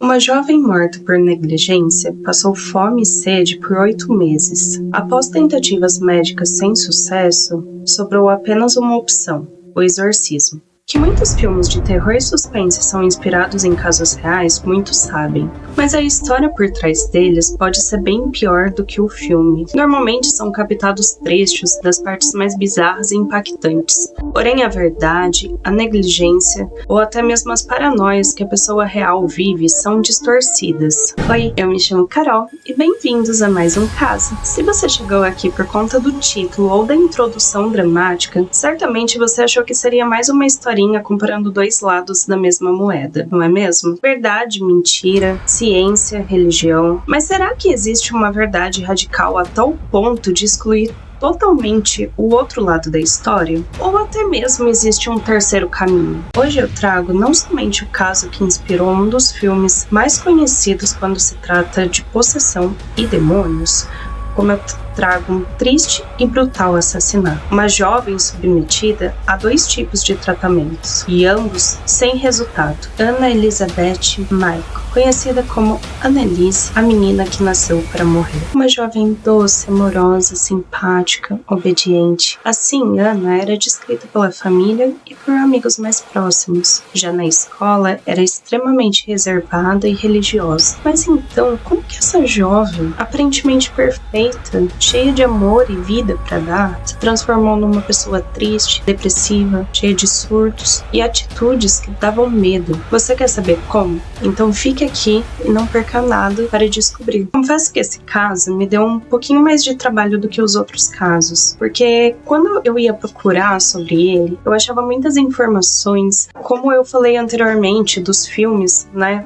Uma jovem morta por negligência passou fome e sede por 8 meses. Após tentativas médicas sem sucesso, sobrou apenas uma opção: o exorcismo. Que muitos filmes de terror e suspense são inspirados em casos reais, muitos sabem. Mas a história por trás deles pode ser bem pior do que o filme. Normalmente são captados trechos das partes mais bizarras e impactantes. Porém, a verdade, a negligência ou até mesmo as paranoias que a pessoa real vive são distorcidas. Oi, eu me chamo Carol e bem-vindos a mais um caso. Se você chegou aqui por conta do título ou da introdução dramática, certamente você achou que seria mais uma historinha comparando dois lados da mesma moeda, não é mesmo? Verdade, mentira, ciência, religião. Mas será que existe uma verdade radical a tal ponto de excluir totalmente o outro lado da história? Ou até mesmo existe um terceiro caminho? Hoje eu trago não somente o caso que inspirou um dos filmes mais conhecidos quando se trata de possessão e demônios, como eu trago um triste e brutal assassinato. Uma jovem submetida a 2 tipos de tratamentos, e ambos sem resultado. Anna Elizabeth Michael, conhecida como Annelise, a menina que nasceu para morrer. Uma jovem doce, amorosa, simpática, obediente. Assim, Anna era descrita pela família e por amigos mais próximos. Já na escola, era extremamente reservada e religiosa. Mas então, como que essa jovem, aparentemente perfeita, cheia de amor e vida para dar, se transformou numa pessoa triste, depressiva, cheia de surtos e atitudes que davam medo? Você quer saber como? Então fique aqui e não perca nada para descobrir. Confesso que esse caso me deu um pouquinho mais de trabalho do que os outros casos, porque quando eu ia procurar sobre ele, eu achava muitas informações, como eu falei anteriormente, dos filmes, né?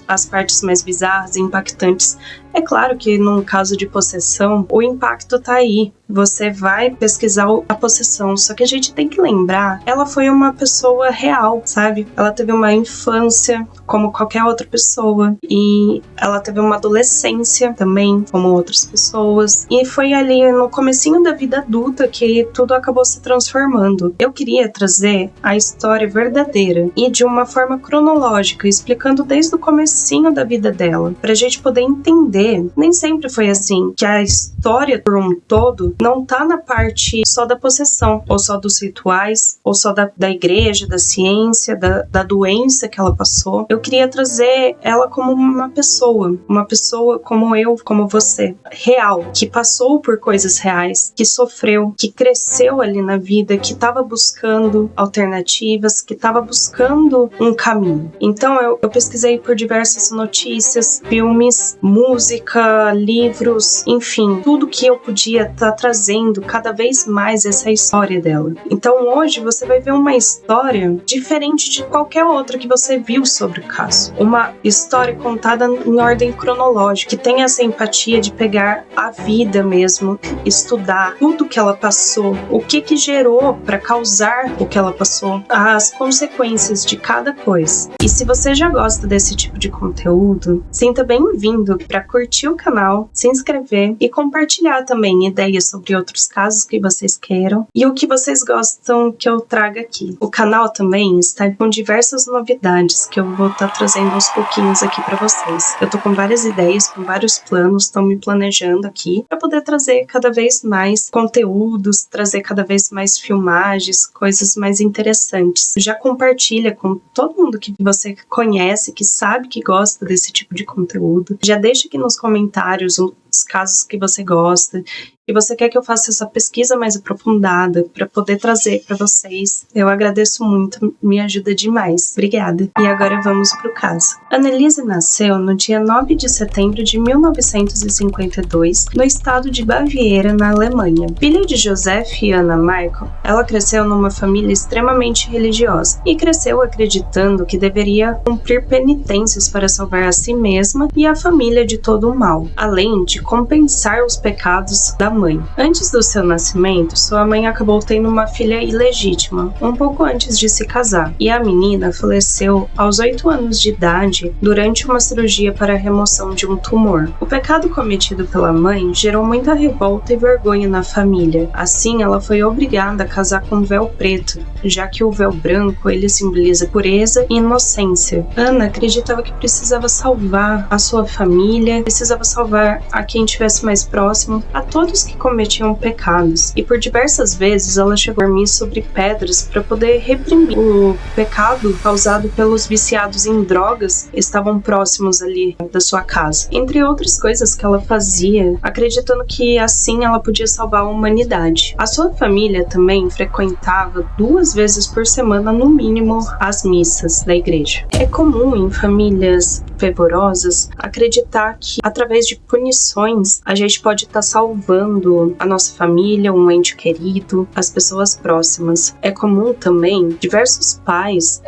As partes mais bizarras e impactantes. É claro que num caso de possessão, o impacto tá aí. Você vai pesquisar a possessão, só que a gente tem que lembrar, ela foi uma pessoa real, sabe? Ela teve uma infância como qualquer outra pessoa, e ela teve uma adolescência também, como outras pessoas, e foi ali no comecinho da vida adulta que tudo acabou se transformando. Eu queria trazer a história verdadeira e de uma forma cronológica, explicando desde o comecinho da vida dela, pra gente poder entender. Nem sempre foi assim, que a história por um todo não tá na parte só da possessão, ou só dos rituais, ou só da igreja, da ciência, da doença que ela passou. Eu queria trazer ela como uma pessoa como eu, como você, real, que passou por coisas reais, que sofreu, que cresceu ali na vida, que estava buscando alternativas, que estava buscando um caminho. Então eu pesquisei por diversas notícias, filmes, música, livros, enfim, tudo que eu podia estar trazendo cada vez mais essa história dela. Então hoje você vai ver uma história diferente de qualquer outra que você viu sobre o caso. Uma história contada em ordem cronológica, que tem essa empatia de pegar a vida mesmo, estudar tudo que ela passou, o que gerou para causar o que ela passou, as consequências de cada coisa. E se você já gosta desse tipo de conteúdo, sinta bem-vindo para curtir o canal, se inscrever e compartilhar também ideias sobre outros casos que vocês queiram e o que vocês gostam que eu traga aqui. O canal também está com diversas novidades que eu vou estar trazendo aos pouquinhos aqui para vocês. Eu tô com várias ideias, com vários planos, estão me planejando aqui para poder trazer cada vez mais conteúdos, trazer cada vez mais filmagens, coisas mais interessantes. Já compartilha com todo mundo que você conhece, que sabe que gosta desse tipo de conteúdo. Já deixa aqui nos comentários os casos que você gosta e você quer que eu faça essa pesquisa mais aprofundada para poder trazer para vocês. Eu agradeço muito, me ajuda demais. Obrigada. E agora vamos pro caso. Annelise nasceu no dia 9 de setembro de 1952, no estado de Baviera, na Alemanha. Filha de Joseph e Anna Michael, ela cresceu numa família extremamente religiosa e cresceu acreditando que deveria cumprir penitências para salvar a si mesma e a família de todo o mal, além de de compensar os pecados da mãe. Antes do seu nascimento, sua mãe acabou tendo uma filha ilegítima, um pouco antes de se casar, e a menina faleceu aos 8 anos de idade durante uma cirurgia para a remoção de um tumor. O pecado cometido pela mãe gerou muita revolta e vergonha na família. Assim, ela foi obrigada a casar com um véu preto, já que o véu branco ele simboliza pureza e inocência. Ana acreditava que precisava salvar a sua família, precisava salvar a quem estivesse mais próximo, a todos que cometiam pecados. E por diversas vezes ela chegou a dormir sobre pedras para poder reprimir o pecado causado pelos viciados em drogas que estavam próximos ali da sua casa. Entre outras coisas que ela fazia, acreditando que assim ela podia salvar a humanidade. A sua família também frequentava 2 vezes por semana, no mínimo, as missas da igreja. É comum em famílias fervorosas acreditar que através de punições a gente pode estar salvando a nossa família, um ente querido, as pessoas próximas. É comum também diversos pais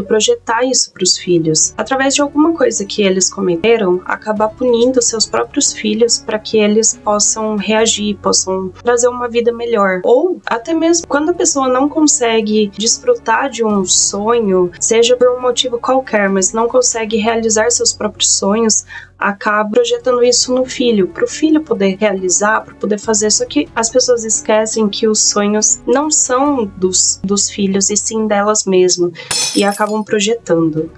projetar isso para os filhos, através de alguma coisa que eles cometeram, acabar punindo seus próprios filhos para que eles possam reagir, possam trazer uma vida melhor. Ou até mesmo quando a pessoa não consegue desfrutar de um sonho, seja por um motivo qualquer, mas não consegue realizar seus próprios sonhos, acaba projetando isso no filho, para o filho poder realizar, para poder fazer. Só que as pessoas esquecem que os sonhos não são dos filhos, e sim delas mesmas, e acabam projetando,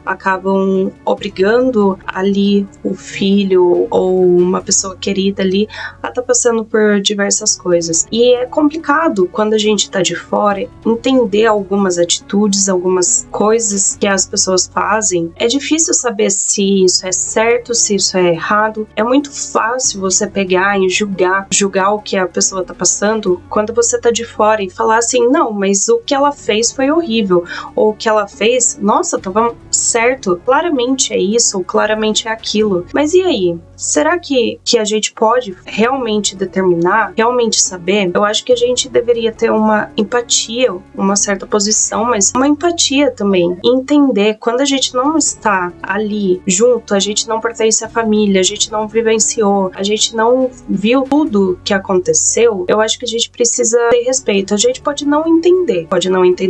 acabam obrigando ali o filho ou uma pessoa querida ali a estar passando por diversas coisas. E é complicado quando a gente está de fora entender algumas atitudes, algumas coisas que as pessoas fazem. É difícil saber se isso é certo, se isso é errado. É muito fácil você pegar e julgar o que a pessoa tá passando quando você tá de fora e falar assim, não, mas o que ela fez foi horrível, ou o que ela fez, nossa, tava certo, claramente é isso, ou claramente é aquilo. Mas e aí? Será que a gente pode realmente determinar, realmente saber? Eu acho que a gente deveria ter uma empatia, uma certa posição, mas uma empatia também. Entender quando a gente não está ali junto, a gente não pertence à família, a gente não vivenciou, a gente não viu tudo que aconteceu, eu acho que a gente precisa ter respeito. A gente pode não entender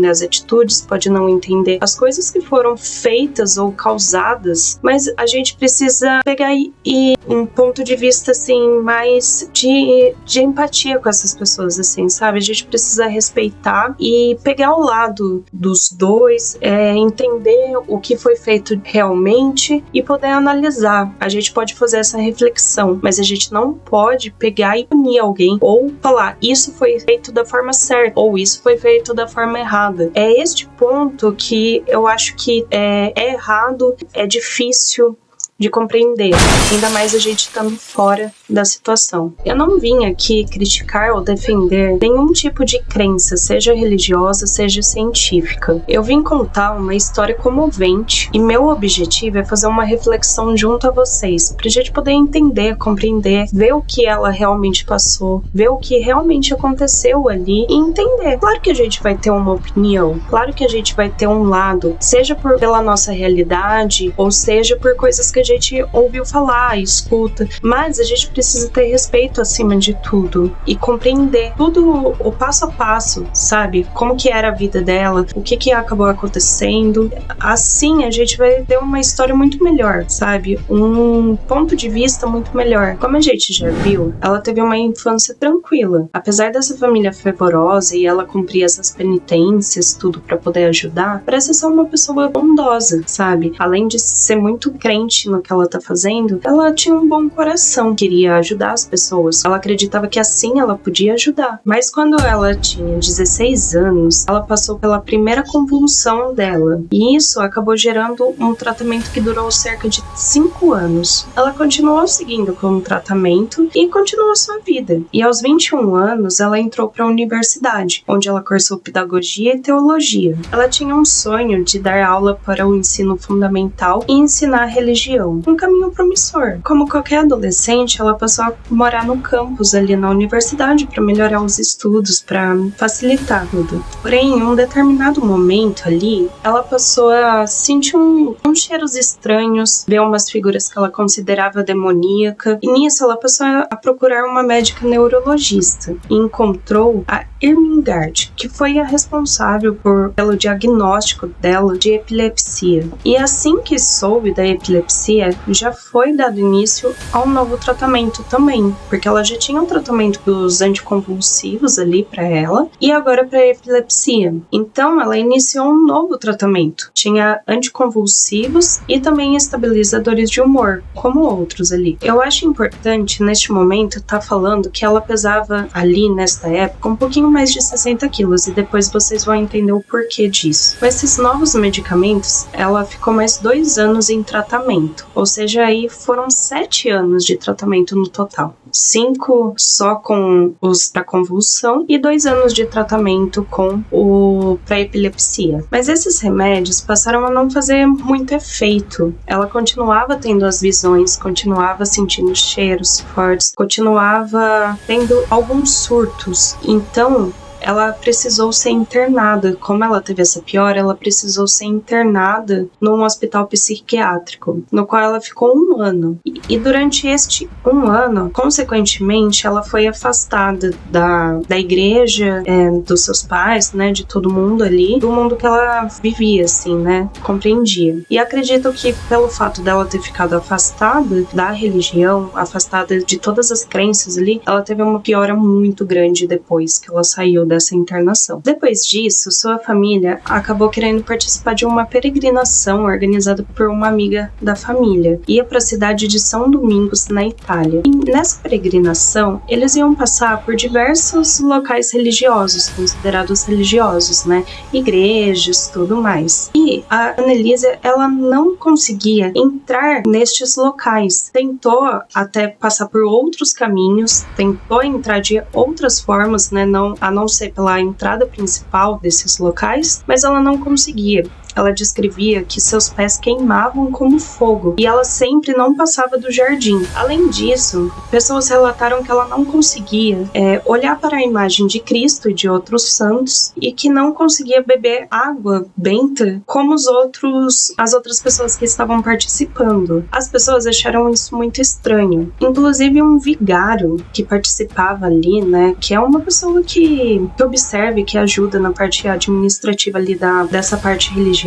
as atitudes, pode não entender as coisas que foram feitas ou causadas, mas a gente precisa pegar e um ponto de vista, assim, mais de empatia com essas pessoas, assim, sabe? A gente precisa respeitar e pegar o lado dos dois, entender o que foi feito realmente e poder analisar. A gente pode fazer essa reflexão, mas a gente não pode pegar e punir alguém ou falar, isso foi feito da forma certa ou isso foi feito da forma errada. É este ponto que eu acho que é errado, é difícil de compreender, ainda mais a gente estando fora da situação. Eu não vim aqui criticar ou defender nenhum tipo de crença, seja religiosa, seja científica. Eu vim contar uma história comovente e meu objetivo é fazer uma reflexão junto a vocês, pra gente poder entender, compreender, ver o que ela realmente passou, ver o que realmente aconteceu ali e entender. Claro que a gente vai ter uma opinião, claro que a gente vai ter um lado, seja pela nossa realidade ou seja por coisas que a gente ouviu falar, escuta, mas a gente precisa ter respeito acima de tudo e compreender tudo, o passo a passo, sabe? Como que era a vida dela, o que acabou acontecendo. Assim a gente vai ter uma história muito melhor, sabe? Um ponto de vista muito melhor. Como a gente já viu, ela teve uma infância tranquila. Apesar dessa família fervorosa e ela cumprir essas penitências, tudo pra poder ajudar, parece ser uma pessoa bondosa, sabe? Além de ser muito crente no que ela tá fazendo, ela tinha um bom coração, queria ajudar as pessoas. Ela acreditava que assim ela podia ajudar. Mas quando ela tinha 16 anos, ela passou pela primeira convulsão dela. E isso acabou gerando um tratamento que durou cerca de 5 anos. Ela continuou seguindo com o tratamento e continuou sua vida. E aos 21 anos, ela entrou para a universidade, onde ela cursou pedagogia e teologia. Ela tinha um sonho de dar aula para o ensino fundamental e ensinar religião. religião. Um caminho promissor. Como qualquer adolescente, ela passou a morar no campus ali na universidade para melhorar os estudos, para facilitar tudo. Porém, em um determinado momento ali, ela passou a sentir uns cheiros estranhos, ver umas figuras que ela considerava demoníaca, e nisso ela passou a procurar uma médica neurologista e encontrou a Irmingard, que foi a responsável pelo diagnóstico dela de epilepsia. E assim que soube da epilepsia, já foi dado início a um novo tratamento também, porque ela já tinha um tratamento dos anticonvulsivos ali para ela, e agora para a epilepsia. Então ela iniciou um novo tratamento. Tinha anticonvulsivos e também estabilizadores de humor, como outros ali. Eu acho importante neste momento estar falando que ela pesava ali nesta época um pouquinho mais de 60 quilos, e depois vocês vão entender o porquê disso. Com esses novos medicamentos, ela ficou mais 2 anos em tratamento, ou seja, aí foram 7 anos de tratamento no total. 5 só com os para convulsão e 2 anos de tratamento com o para epilepsia. Mas esses remédios passaram a não fazer muito efeito. Ela continuava tendo as visões, continuava sentindo cheiros fortes, continuava tendo alguns surtos. Então, ela precisou ser internada. Como ela teve essa piora, ela precisou ser internada num hospital psiquiátrico, no qual ela ficou 1 ano. E durante este 1 ano, consequentemente, ela foi afastada da igreja, dos seus pais, né, de todo mundo ali, do mundo que ela vivia, assim, né, compreendia. E acredito que pelo fato dela ter ficado afastada da religião, afastada de todas as crenças ali, ela teve uma piora muito grande depois que ela saiu dessa internação. Depois disso, sua família acabou querendo participar de uma peregrinação organizada por uma amiga da família. Ia para a cidade de São Domingos, na Itália. E nessa peregrinação, eles iam passar por diversos locais religiosos, considerados religiosos, né? Igrejas, tudo mais. E a Annelise, ela não conseguia entrar nestes locais. Tentou até passar por outros caminhos, tentou entrar de outras formas, né? A não ser pela entrada principal desses locais, mas ela não conseguia. Ela descrevia que seus pés queimavam como fogo e ela sempre não passava do jardim. Além disso, pessoas relataram que ela não conseguia olhar para a imagem de Cristo e de outros santos e que não conseguia beber água benta como as outras pessoas que estavam participando. As pessoas acharam isso muito estranho. Inclusive um vigário que participava ali, né, que é uma pessoa que observa e que ajuda na parte administrativa ali dessa parte religiosa,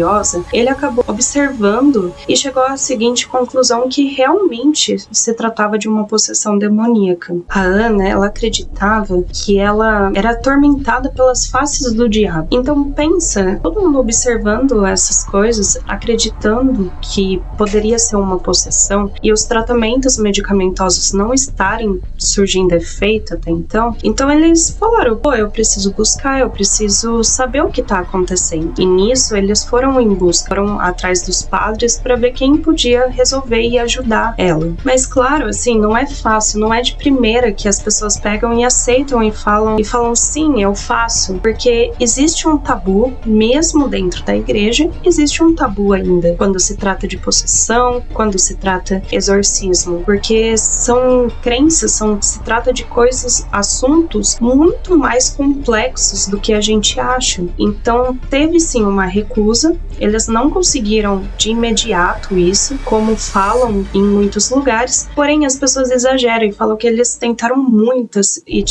ele acabou observando e chegou à seguinte conclusão, que realmente se tratava de uma possessão demoníaca. A Ana, ela acreditava que ela era atormentada pelas faces do diabo. Então pensa, todo mundo observando essas coisas, acreditando que poderia ser uma possessão e os tratamentos medicamentosos não estarem surgindo efeito até então. Então eles falaram, eu preciso buscar, eu preciso saber o que está acontecendo. E nisso eles foram em busca, foram atrás dos padres para ver quem podia resolver e ajudar ela. Mas claro, assim, não é fácil, não é de primeira que as pessoas pegam e aceitam e falam sim, eu faço, porque existe um tabu, mesmo dentro da igreja, existe um tabu ainda, quando se trata de possessão, quando se trata exorcismo, porque são crenças, se trata de coisas, assuntos muito mais complexos do que a gente acha. Então, teve sim uma recusa. Eles não conseguiram de imediato isso, como falam em muitos lugares, porém as pessoas exageram e falam que eles tentaram muitas e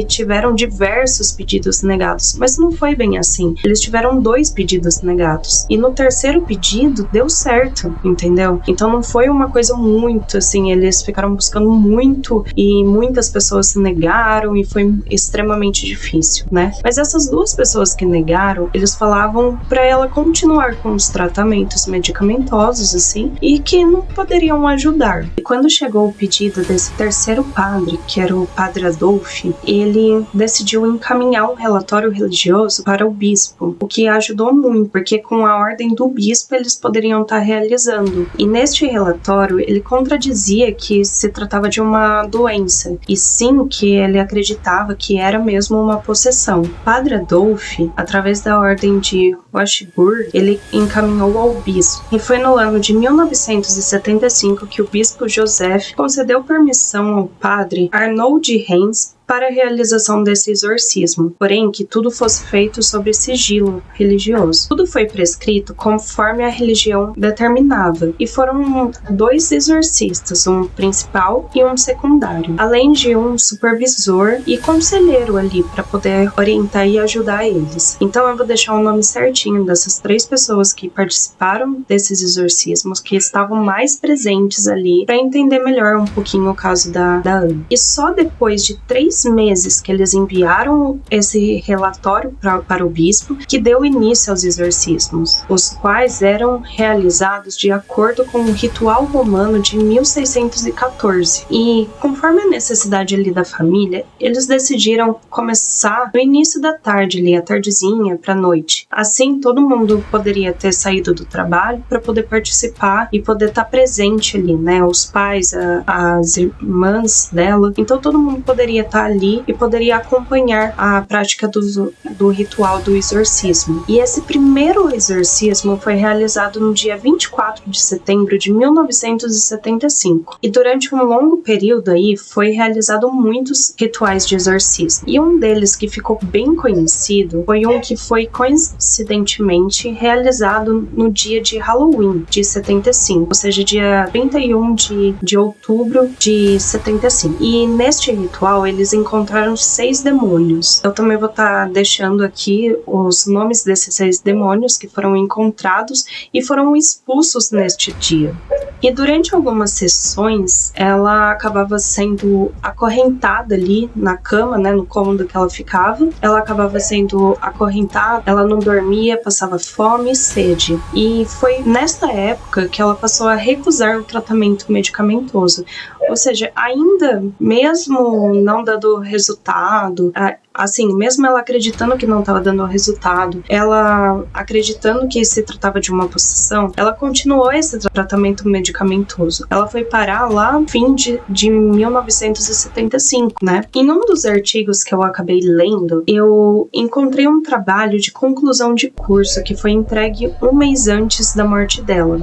tiveram diversos pedidos negados, mas não foi bem assim. Eles tiveram 2 pedidos negados e no terceiro pedido deu certo, entendeu? Então não foi uma coisa muito assim, eles ficaram buscando muito e muitas pessoas se negaram e foi extremamente difícil, né? Mas essas 2 pessoas que negaram, eles falavam para ela continuar com os tratamentos medicamentosos, assim, e que não poderiam ajudar. E quando chegou o pedido desse terceiro padre, que era o padre Adolphe, ele decidiu encaminhar um relatório religioso para o bispo, o que ajudou muito, porque com a ordem do bispo eles poderiam estar realizando. E neste relatório ele contradizia que se tratava de uma doença, e sim que ele acreditava que era mesmo uma possessão. Padre Adolphe, através da ordem de Washburn, ele encaminhou ao bispo. E foi no ano de 1975 que o bispo Joseph concedeu permissão ao padre Arnold Renz para a realização desse exorcismo, porém que tudo fosse feito sob sigilo religioso. Tudo foi prescrito conforme a religião determinava, e foram 2 exorcistas, um principal e um secundário, além de um supervisor e conselheiro ali para poder orientar e ajudar eles. Então eu vou deixar o nome certinho dessas 3 pessoas que participaram desses exorcismos, que estavam mais presentes ali, para entender melhor um pouquinho o caso da Ana. E só depois de 3 meses que eles enviaram esse relatório para o bispo, que deu início aos exorcismos, os quais eram realizados de acordo com o ritual romano de 1614. E conforme a necessidade ali da família, eles decidiram começar no início da tarde ali, a tardezinha para noite. Assim, todo mundo poderia ter saído do trabalho para poder participar e poder estar presente ali, né? Os pais, as irmãs dela. Então todo mundo poderia estar ali e poderia acompanhar a prática do ritual do exorcismo. E esse primeiro exorcismo foi realizado no dia 24 de setembro de 1975. E durante um longo período aí foi realizado muitos rituais de exorcismo. E um deles que ficou bem conhecido foi um que foi coincidentemente realizado no dia de Halloween de 75, ou seja, dia 31 de outubro de 75. E neste ritual eles encontraram 6 demônios. Eu também vou estar deixando aqui os nomes desses 6 demônios que foram encontrados e foram expulsos neste dia. E durante algumas sessões, ela acabava sendo acorrentada ali na cama, né, no cômodo que ela ficava. Ela acabava sendo acorrentada, ela não dormia, passava fome e sede. E foi nesta época que ela passou a recusar o tratamento medicamentoso. Ou seja, ainda mesmo não dando resultado, assim, mesmo ela acreditando que não estava dando resultado, ela acreditando que se tratava de uma possessão, ela continuou esse tratamento medicamentoso. Ela foi parar lá no fim de 1975, né? Em um dos artigos que eu acabei lendo, eu encontrei um trabalho de conclusão de curso que foi entregue um mês antes da morte dela.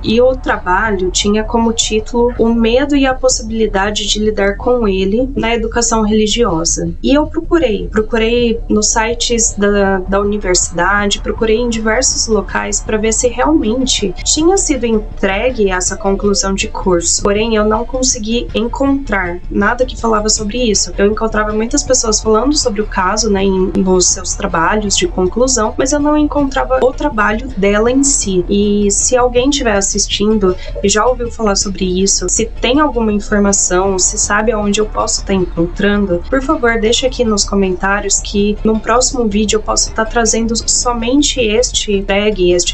E o trabalho tinha como título O Medo e a Possibilidade de Lidar com Ele na Educação Religiosa. E eu procurei nos sites da universidade, procurei em diversos locais para ver se realmente tinha sido entregue essa conclusão de curso. Porém, eu não consegui encontrar nada que falava sobre isso. Eu encontrava muitas pessoas falando sobre o caso, né, nos seus trabalhos de conclusão, mas eu não encontrava o trabalho dela em si. E se alguém estiver assistindo e já ouviu falar sobre isso, se tem alguma informação, se sabe aonde eu posso estar encontrando, por favor, deixa aqui nos comentários que num próximo vídeo eu posso estar trazendo somente este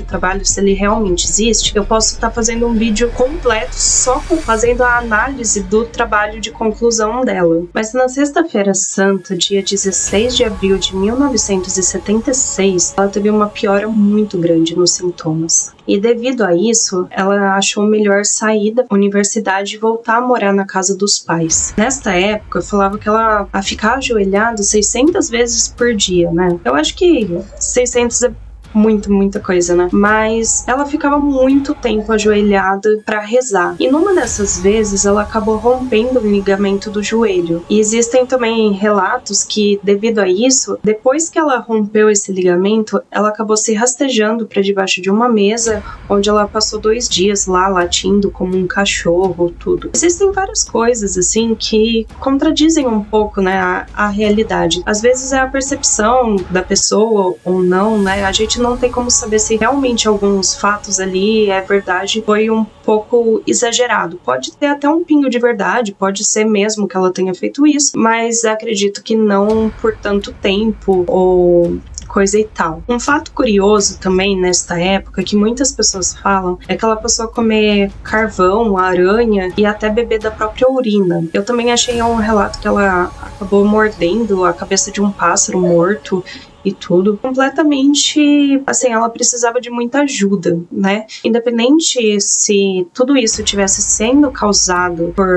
trabalho, se ele realmente existe. Eu posso estar fazendo um vídeo completo só fazendo a análise do trabalho de conclusão dela. Mas na sexta-feira santa, dia 16 de abril de 1976, ela teve uma piora muito grande nos sintomas. E devido a isso, ela achou melhor sair da universidade e voltar a morar na casa dos pais. Nesta época, eu falava que ela a ficar ajoelhada 600 vezes por dia, né? Eu acho que 600 é muita coisa, né? Mas ela ficava muito tempo ajoelhada para rezar. E numa dessas vezes, ela acabou rompendo o ligamento do joelho. E existem também relatos que, devido a isso, depois que ela rompeu esse ligamento, ela acabou se rastejando para debaixo de uma mesa, onde ela passou 2 dias lá latindo como um cachorro, tudo. Existem várias coisas, assim, que contradizem um pouco, né, a realidade. Às vezes é a percepção da pessoa ou não, né? A gente não tem como saber se realmente alguns fatos ali é verdade, foi um pouco exagerado. Pode ter até um pingo de verdade, pode ser mesmo que ela tenha feito isso, mas acredito que não por tanto tempo ou coisa e tal. Um fato curioso também nesta época, que muitas pessoas falam, é que ela passou a comer carvão, aranha e até beber da própria urina. Eu também achei um relato que ela acabou mordendo a cabeça de um pássaro morto e tudo, completamente, assim, ela precisava de muita ajuda, né? Independente se tudo isso tivesse sendo causado por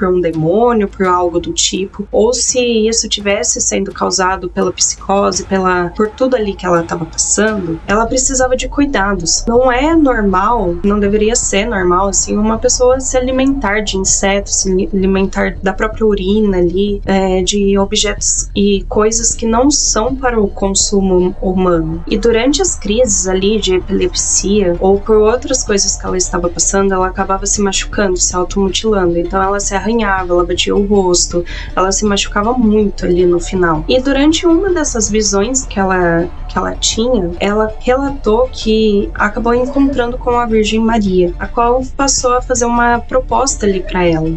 um demônio, por algo do tipo, ou se isso tivesse sendo causado pela psicose, por tudo ali que ela estava passando, ela precisava de cuidados. Não é normal, não deveria ser normal, assim, uma pessoa se alimentar de insetos, se alimentar da própria urina ali, de objetos e coisas que não são para o consumo humano. E durante as crises ali de epilepsia ou por outras coisas que ela estava passando, ela acabava se machucando, se automutilando. Então ela se arranhava, ela batia o rosto, ela se machucava muito ali no final. E durante uma dessas visões que ela tinha, ela relatou que acabou encontrando com a Virgem Maria, a qual passou a fazer uma proposta ali para ela.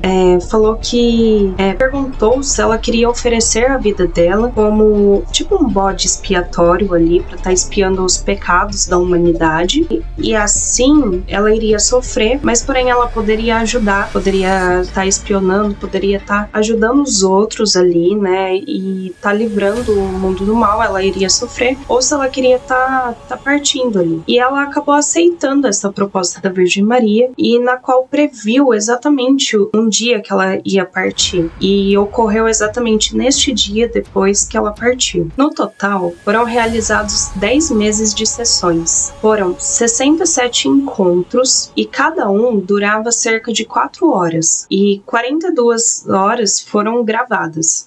Falou que perguntou se ela queria oferecer a vida dela como tipo um bode expiatório ali para estar expiando os pecados da humanidade, e assim ela iria sofrer, mas porém ela poderia ajudar, poderia estar espionando, poderia estar ajudando os outros ali, né, e estar livrando o mundo do mal. Ela iria sofrer, ou se ela queria estar partindo ali. E ela acabou aceitando essa proposta da Virgem Maria, e na qual previu exatamente um dia que ela ia partir, e ocorreu exatamente neste dia depois que ela partiu. No total, foram realizados 10 meses de sessões. Foram 67 encontros e cada um durava cerca de 4 horas, e 42 horas foram gravadas.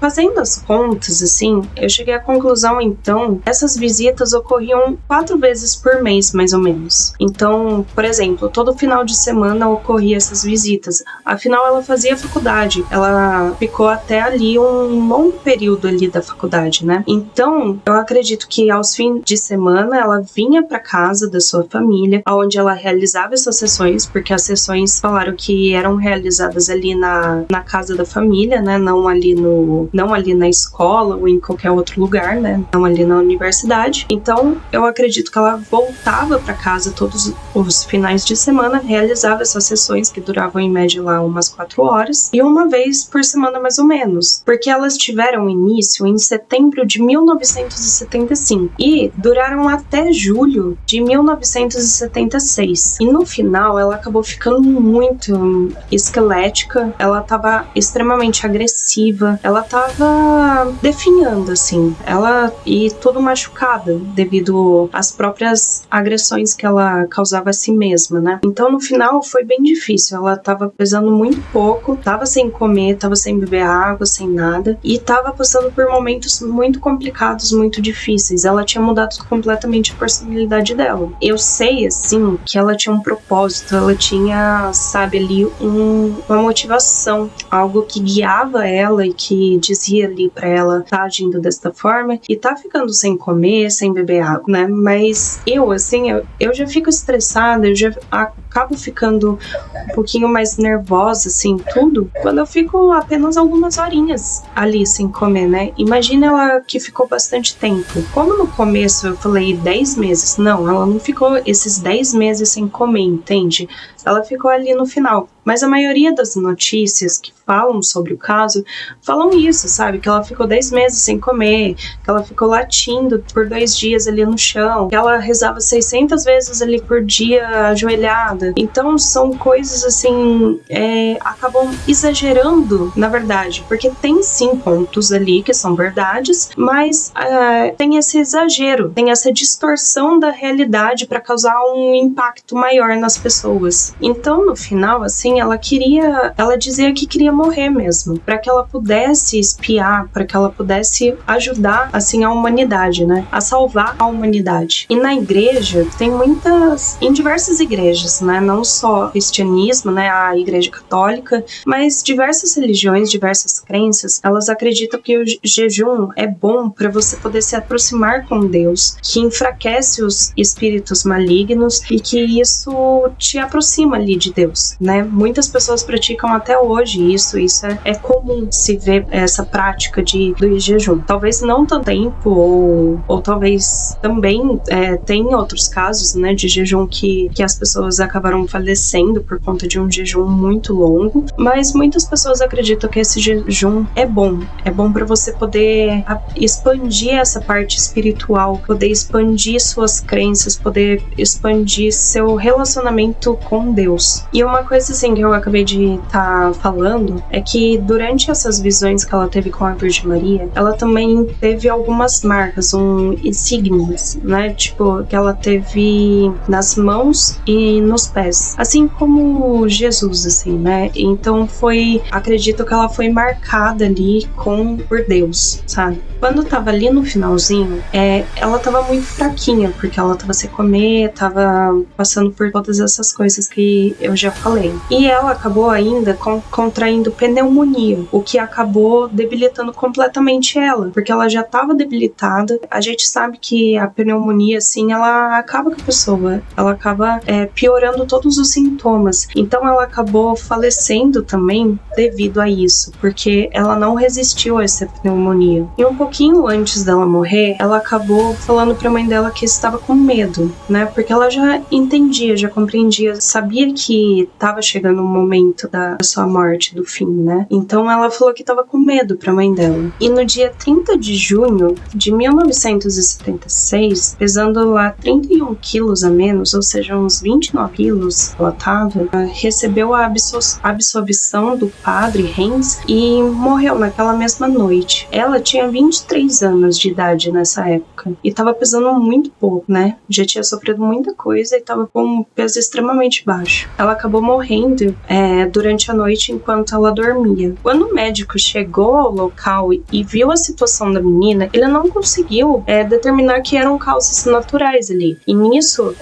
Fazendo as contas, assim, eu cheguei à conclusão, então, essas visitas ocorriam 4 vezes por mês, mais ou menos. Então, por exemplo, todo final de semana ocorria essas visitas. Afinal, ela fazia faculdade, ela ficou até ali um longo período ali da faculdade, né? Então, eu acredito que aos fins de semana ela vinha para casa da sua família, onde ela realizava essas sessões, porque as sessões falaram que eram realizadas ali na casa da família, né? Não ali na escola ou em qualquer outro lugar, né? Não ali na universidade. Então, eu acredito que ela voltava para casa todos os finais de semana, realizava essas sessões que duravam em média lá umas 4 horas, e uma vez por semana mais ou menos, porque elas tiveram início em setembro de 1975 e duraram até julho de 1976. E no final ela acabou ficando muito esquelética, ela estava extremamente agressiva, ela estava definhando, assim, e toda machucada devido às próprias agressões que ela causava a si mesma, né? Então no final foi bem difícil, ela estava pesando muito pouco, estava sem comer, estava sem beber água, sem nada, e estava passando por momentos muito complicados, muito difíceis. Ela tinha mudado completamente a personalidade dela. Eu sei, assim, que ela tinha um propósito, ela tinha, sabe, ali uma motivação, algo que guiava ela e que dizia ali pra ela tá agindo desta forma e tá ficando sem comer, sem beber água, né? Mas eu, assim, eu já fico estressada, eu já acabo ficando um pouquinho mais nervosa, assim, tudo, quando eu fico apenas algumas horinhas ali sem comer, né? Imagina ela que ficou bastante tempo. Como no começo eu falei 10 meses, não, ela não ficou esses 10 meses sem comer, entende? Ela ficou ali no final. Mas a maioria das notícias que falam sobre o caso falam isso, sabe? Que ela ficou 10 meses sem comer, que ela ficou latindo por 2 dias ali no chão, que ela rezava 600 vezes ali por dia ajoelhada. Então são coisas assim, acabam exagerando, na verdade, porque tem sim pontos ali que são verdades, mas tem esse exagero, tem essa distorção da realidade para causar um impacto maior nas pessoas. Então no final, assim, ela dizia que queria morrer mesmo, para que ela pudesse espiar, para que ela pudesse ajudar, assim, a humanidade, né? A salvar a humanidade. E na igreja, tem em diversas igrejas, né? Não só cristianismo, né? A igreja católica, mas diversas religiões, diversas crenças, elas acreditam que o jejum é bom para você poder se aproximar com Deus, que enfraquece os espíritos malignos e que isso te aproxima ali de Deus, né? Muitas pessoas praticam até hoje isso, isso é comum se ver essa prática do jejum. Talvez não tanto tempo, ou talvez também tem outros casos, né, de jejum que as pessoas acabaram falecendo por conta de um jejum muito longo, mas muitas pessoas acreditam que esse jejum é bom para você poder expandir essa parte espiritual, poder expandir suas crenças, poder expandir seu relacionamento com Deus. E uma coisa assim que eu acabei de estar falando é que durante essas visões que ela teve com a Virgem Maria, ela também teve algumas marcas, insígnias, né? Tipo, que ela teve nas mãos e nos pés, assim como Jesus, assim, né? Então acredito que ela foi marcada ali por Deus, sabe? Quando tava ali no finalzinho, ela tava muito fraquinha, porque ela tava sem comer, tava passando por todas essas coisas que eu já falei. E ela acabou ainda contraindo pneumonia, o que acabou debilitando completamente ela, porque ela já tava debilitada. A gente sabe que a pneumonia, assim, ela acaba com a pessoa, ela acaba piorando todos os sintomas. Então ela acabou falecendo também devido a isso, porque ela não resistiu a essa pneumonia. E um pouquinho antes dela morrer, ela acabou falando pra mãe dela que estava com medo, né? Porque ela já entendia, já compreendia, sabia que estava chegando o momento da sua morte, do fim, né? Então ela falou que estava com medo pra mãe dela. E no dia 30 de junho de 1976, pesando lá 31 quilos a menos, ou seja, uns 29 quilos ela tava, recebeu a absolvição do padre Heinz e morreu naquela mesma noite. Ela tinha 23 anos de idade nessa época e tava pesando muito pouco, né? Já tinha sofrido muita coisa e tava com um peso extremamente baixo. Ela acabou morrendo durante a noite enquanto ela dormia. Quando o médico chegou ao local e viu a situação da menina, ele não conseguiu determinar que eram causas naturais ali. E nisso,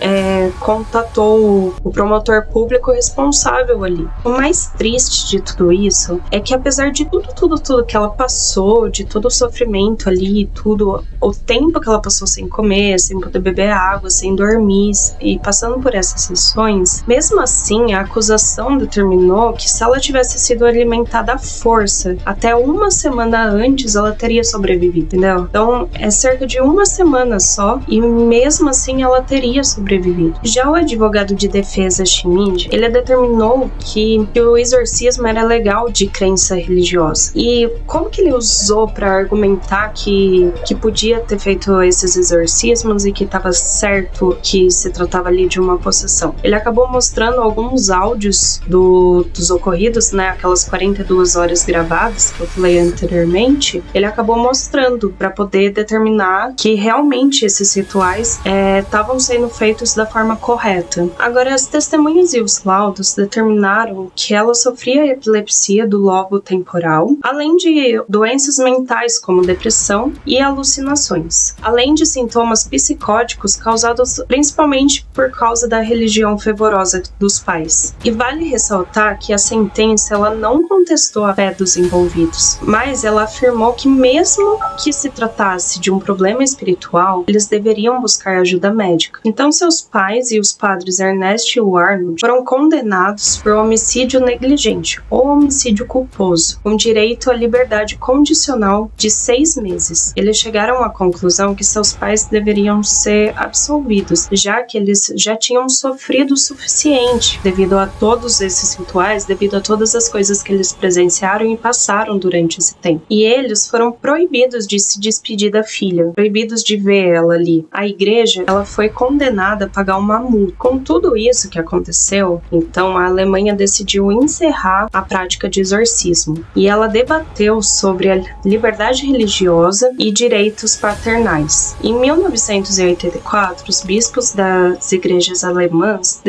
contatou o promotor público responsável ali. O mais triste de tudo isso é que, apesar de tudo que ela passou, de todo o sofrimento ali, tudo, o tempo que ela passou sem comer, sem poder beber água, sem dormir e passando por essas sessões, mesmo assim a acusação determinou que se ela tivesse sido alimentada à força até uma semana antes, ela teria sobrevivido, entendeu? Então é cerca de uma semana só e mesmo assim ela teria sobrevivido. Já o advogado de defesa Schmid, ele determinou que o exorcismo era legal de crença religiosa. E como que ele usou para argumentar que podia ter feito esses exorcismos e que estava certo que se tratava ali de uma possessão? Ele acabou mostrando alguns áudios dos ocorridos, né, aquelas 42 horas gravadas que eu falei anteriormente. Ele acabou mostrando para poder determinar que realmente esses rituais estavam sendo feitos da forma correta. Agora, as testemunhas e os laudos determinaram que ela sofria epilepsia do lobo temporal, além de doenças mentais como depressão e alucinações, além de sintomas psicóticos causados principalmente por causa da religião fervorosa dos pais. E vale ressaltar que a sentença ela não contestou a fé dos envolvidos, mas ela afirmou que mesmo que se tratasse de um problema espiritual, eles deveriam buscar ajuda médica. Então seus pais e os padres Ernest e Arnold foram condenados por homicídio negligente ou homicídio culposo, com direito à liberdade condicional de 6 meses. Eles chegaram à conclusão que seus pais deveriam ser absolvidos, já que eles já tinham sofrido o suficiente devido a todos esses rituais, devido a todas as coisas que eles presenciaram e passaram durante esse tempo. E eles foram proibidos de se despedir da filha, proibidos de ver ela ali. A igreja, ela foi condenada a pagar uma multa. Com tudo isso que aconteceu, então a Alemanha decidiu encerrar a prática de exorcismo e ela debateu sobre a liberdade religiosa e direitos paternais. Em 1984, os bispos das igrejas alemãs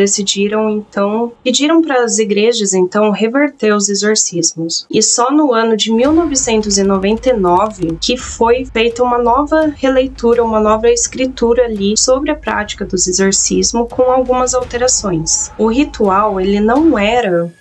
pediram para as igrejas reverter os exorcismos. E só no ano de 1999 que foi feita uma nova releitura, uma nova escritura ali sobre a prática dos exorcismos com algumas alterações. O ritual ele não era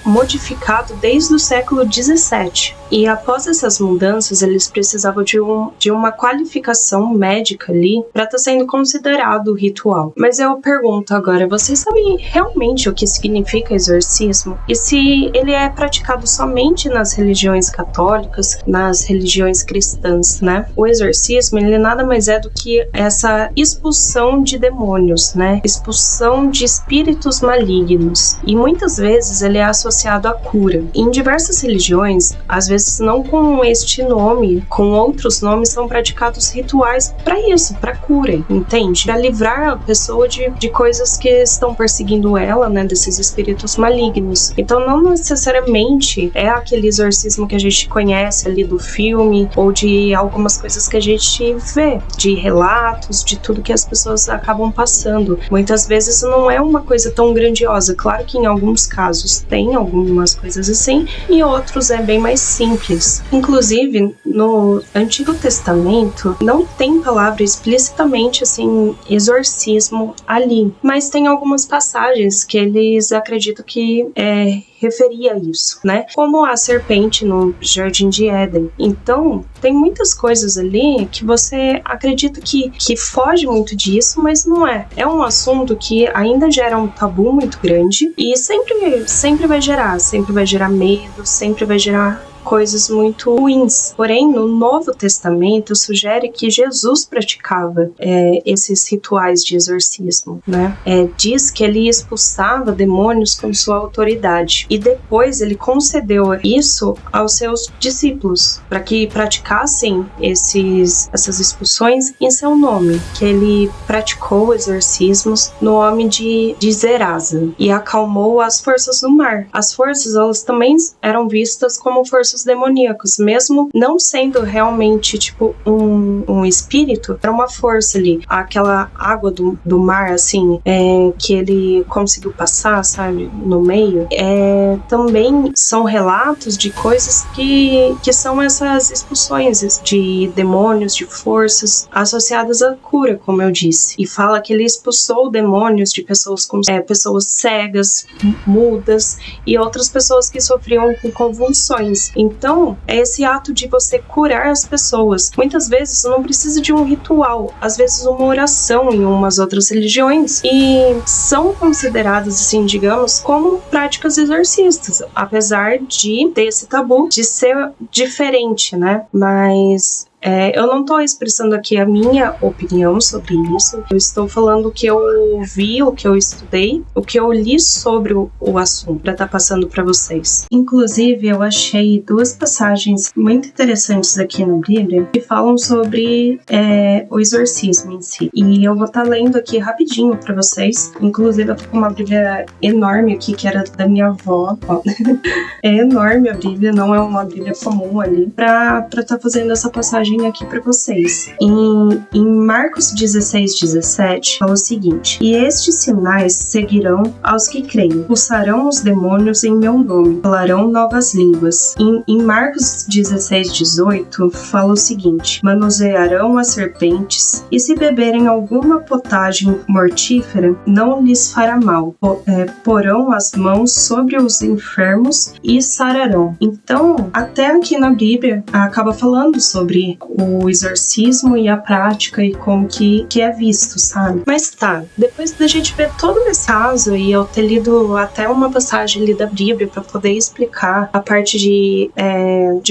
modificado desde o século XVII. E após essas mudanças, eles precisavam de uma qualificação médica ali para estar sendo considerado o ritual. Mas eu pergunto agora, vocês sabem realmente o que significa exorcismo? E se ele é praticado somente nas religiões católicas, nas religiões cristãs, né? O exorcismo, ele nada mais é do que essa expulsão de demônios, né? Expulsão de espíritos malignos. E muitas vezes ele é associado à cura. Em diversas religiões, às vezes não com este nome, com outros nomes, são praticados rituais para isso, para cura, entende? Para livrar a pessoa de coisas que estão perseguindo ela, né? Desses espíritos malignos. Então não necessariamente é aquele exorcismo que a gente conhece ali do filme ou de algumas coisas que a gente vê, de relatos, de tudo que as pessoas acabam passando. Muitas vezes não é uma coisa tão grandiosa. Claro que em alguns casos tem algumas coisas assim, e outros é bem mais simples. Inclusive, no Antigo Testamento não tem palavra explicitamente assim, exorcismo ali, mas tem algumas passagens que eles acreditam que referia a isso, né? Como a serpente no Jardim de Éden. Então, tem muitas coisas ali que você acredita que foge muito disso, mas não é. É um assunto que ainda gera um tabu muito grande e sempre vai gerar medo, sempre vai gerar coisas muito ruins. Porém, no Novo Testamento sugere que Jesus praticava esses rituais de exorcismo, né? Diz que ele expulsava demônios com sua autoridade e depois ele concedeu isso aos seus discípulos para que praticassem essas expulsões em seu nome, que ele praticou exorcismos no nome de Zeraza e acalmou as forças do mar. As forças, elas também eram vistas como forças demoníacos, mesmo não sendo realmente tipo um espírito, era uma força ali, aquela água do mar assim, que ele conseguiu passar, sabe, no meio, também são relatos de coisas que são essas expulsões de demônios, de forças associadas à cura, como eu disse, e fala que ele expulsou demônios de pessoas como pessoas cegas, mudas e outras pessoas que sofriam com convulsões. Então, é esse ato de você curar as pessoas. Muitas vezes não precisa de um ritual, às vezes uma oração em umas outras religiões, e são consideradas, assim, digamos, como práticas exorcistas, apesar de ter esse tabu de ser diferente, né? Mas eu não estou expressando aqui a minha opinião sobre isso, eu estou falando o que eu vi, o que eu estudei, o que eu li sobre o assunto, para estar passando para vocês. Inclusive, eu achei duas passagens muito interessantes aqui na Bíblia que falam sobre o exorcismo em si. E eu vou estar lendo aqui rapidinho para vocês. Inclusive, eu tô com uma Bíblia enorme aqui, que era da minha avó. É enorme a Bíblia, não é uma Bíblia comum ali, para estar fazendo essa passagem aqui para vocês. Em Marcos 16:17 fala o seguinte: e estes sinais seguirão aos que creem, expulsarão os demônios em meu nome, falarão novas línguas. Em Marcos 16:18 fala o seguinte: manusearão as serpentes e se beberem alguma potagem mortífera não lhes fará mal, porão as mãos sobre os enfermos e sararão. Então, até aqui na Bíblia acaba falando sobre o exorcismo e a prática e como que é visto, sabe? Mas tá, depois da gente ver todo esse caso e eu ter lido até uma passagem ali da Bíblia para poder explicar a parte de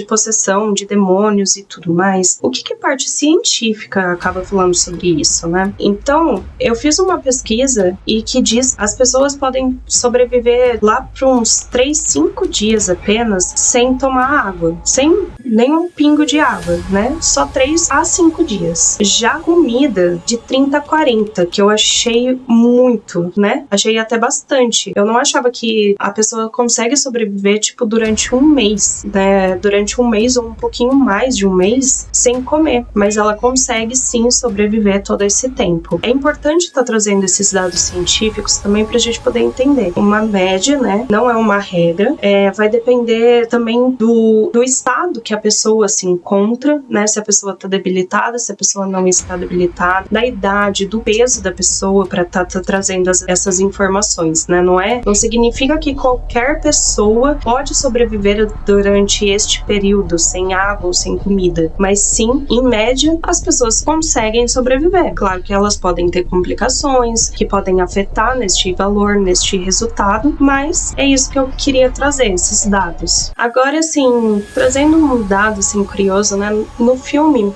possessão, de demônios e tudo mais, o que a parte científica acaba falando sobre isso, né? Então, eu fiz uma pesquisa e que diz que as pessoas podem sobreviver lá por uns 3-5 dias apenas sem tomar água, sem nenhum pingo de água, né? Só 3 a 5 dias. Já comida de 30 a 40, que eu achei muito, né? Achei até bastante. Eu não achava que a pessoa consegue sobreviver, tipo, durante um mês, né? Durante um mês ou um pouquinho mais de um mês sem comer. Mas ela consegue, sim, sobreviver todo esse tempo. É importante estar trazendo esses dados científicos também pra gente poder entender. Uma média, né? Não é uma regra. Vai depender também do estado que a pessoa se encontra, né? Se a pessoa tá debilitada, se a pessoa não está debilitada, da idade, do peso da pessoa para tá trazendo essas informações, né? Não significa que qualquer pessoa pode sobreviver durante este período sem água ou sem comida, mas sim, em média, as pessoas conseguem sobreviver. Claro que elas podem ter complicações que podem afetar neste valor, neste resultado, mas é isso que eu queria trazer, esses dados. Agora, assim, trazendo um dado assim, curioso, né? No filme,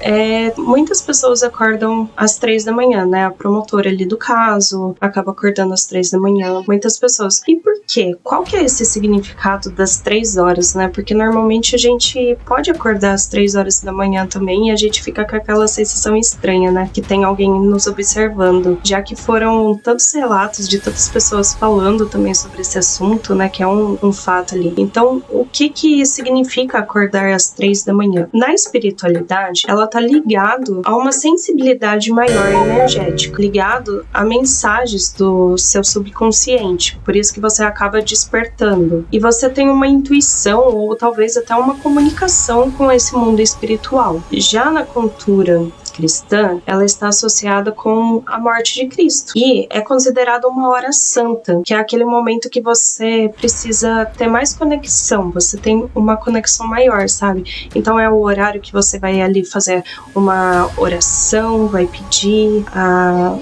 muitas pessoas acordam às 3 da manhã, né? A promotora ali do caso acaba acordando às 3 da manhã, muitas pessoas. E por quê? Qual que é esse significado das 3 horas, né? Porque normalmente a gente pode acordar às 3 horas da manhã também e a gente fica com aquela sensação estranha, né? Que tem alguém nos observando, já que foram tantos relatos de tantas pessoas falando também sobre esse assunto, né? Que é um fato ali. Então, o que significa acordar às 3 da manhã? Na espiritualidade, ela tá ligado a uma sensibilidade maior energética, ligado a mensagens do seu subconsciente. Por isso que você acaba despertando. E você tem uma intuição ou talvez até uma comunicação com esse mundo espiritual. Já na cultura cristã, ela está associada com a morte de Cristo e é considerada uma hora santa, que é aquele momento que você precisa ter mais conexão, você tem uma conexão maior, sabe? Então é o horário que você vai ali fazer uma oração, vai pedir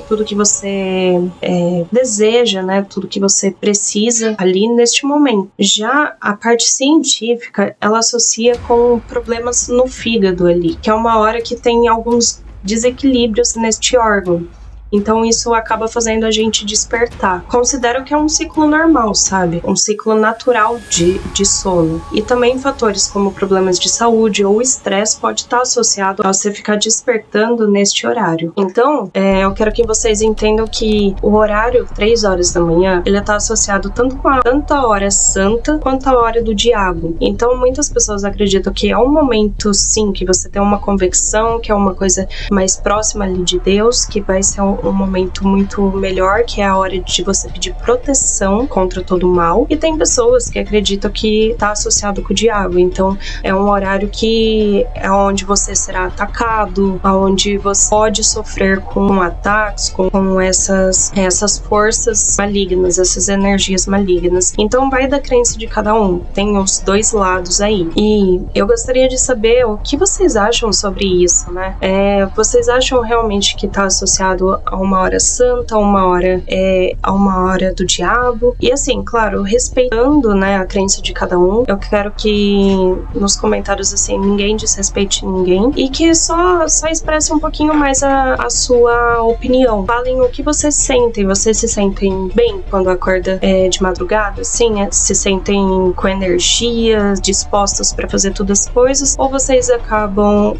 tudo que você deseja, né? Tudo que você precisa ali neste momento. Já a parte científica, ela associa com problemas no fígado ali, que é uma hora que tem alguns desequilíbrios neste órgão. Então isso acaba fazendo a gente despertar. Considero que é um ciclo normal, sabe? Um ciclo natural de sono. E também fatores como problemas de saúde ou estresse pode estar associado a você ficar despertando neste horário. Então, eu quero que vocês entendam que o horário 3 horas da manhã, ele está associado tanto a hora santa quanto a hora do diabo. Então, muitas pessoas acreditam que é um momento, sim, que você tem uma convicção, que é uma coisa mais próxima ali de Deus, que vai ser um momento muito melhor, que é a hora de você pedir proteção contra todo o mal. E tem pessoas que acreditam que está associado com o diabo. Então, é um horário que é onde você será atacado, onde você pode sofrer com ataques, com essas forças malignas, essas energias malignas. Então, vai da crença de cada um. Tem os dois lados aí. E eu gostaria de saber o que vocês acham sobre isso, né? Vocês acham realmente que está associado a uma hora santa, a uma hora do diabo? E assim, claro, respeitando, né, a crença de cada um, eu quero que nos comentários, assim, ninguém desrespeite ninguém e que só expresse um pouquinho mais a sua opinião. Falem o que vocês sentem. Vocês se sentem bem quando acorda de madrugada, assim? Se sentem com energia, dispostos para fazer todas as coisas? Ou vocês acabam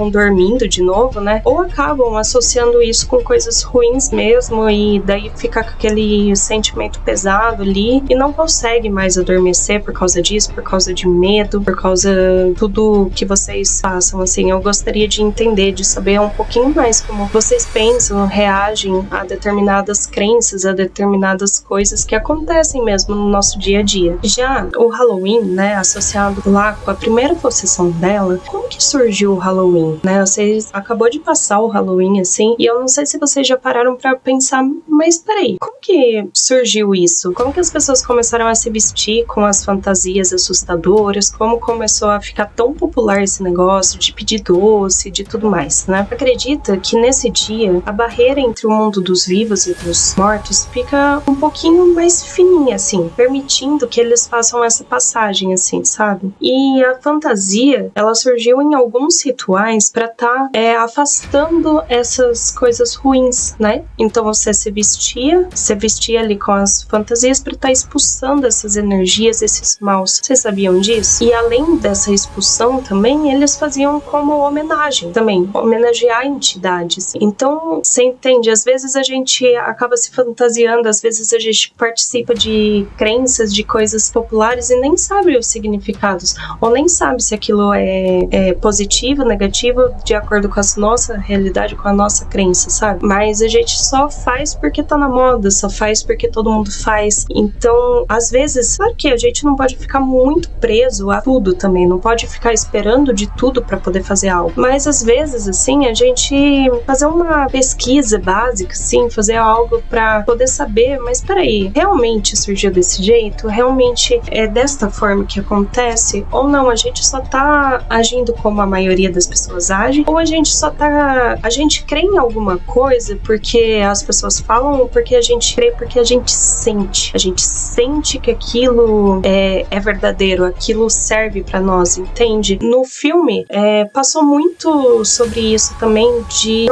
dormindo de novo, né? Ou acabam associando isso com coisas ruins mesmo e daí fica com aquele sentimento pesado ali e não consegue mais adormecer por causa disso, por causa de medo, por causa de tudo que vocês passam, assim. Eu gostaria de entender, de saber um pouquinho mais como vocês pensam, reagem a determinadas crenças, a determinadas coisas que acontecem mesmo no nosso dia a dia. Já o Halloween, né, associado lá com a primeira possessão dela, como que surgiu o Halloween, né? Vocês acabou de passar o Halloween, assim, e eu não sei se vocês já pararam pra pensar, mas peraí, como que surgiu isso? Como que as pessoas começaram a se vestir com as fantasias assustadoras? Como começou a ficar tão popular esse negócio de pedir doce, de tudo mais, né? Acredita que nesse dia, a barreira entre o mundo dos vivos e dos mortos fica um pouquinho mais fininha, assim, permitindo que eles façam essa passagem, assim, sabe? E a fantasia, ela surgiu em alguns rituais pra tá afastando essas coisas ruins, né? Então você se vestia ali com as fantasias para estar expulsando essas energias, esses maus. Vocês sabiam disso? E além dessa expulsão também, eles faziam como homenagem também, homenagear entidades. Então, você entende? Às vezes a gente acaba se fantasiando, às vezes a gente participa de crenças, de coisas populares e nem sabe os significados, ou nem sabe se aquilo é positivo, negativo, de acordo com a nossa realidade, com a nossa crença, sabe? mas a gente só faz porque tá na moda, só faz porque todo mundo faz. Então, às vezes, claro que a gente não pode ficar muito preso a tudo também, não pode ficar esperando de tudo para poder fazer algo, mas às vezes, assim, a gente fazer uma pesquisa básica, assim, fazer algo para poder saber, mas peraí, realmente surgiu desse jeito? Realmente é desta forma que acontece? Ou não, a gente só tá agindo como a maioria das pessoas age? Ou a gente só tá... a gente crê em alguma coisa porque as pessoas falam, ou porque a gente crê, porque a gente sente. A gente sente que aquilo é verdadeiro, aquilo serve pra nós, entende? No filme, passou muito sobre isso também de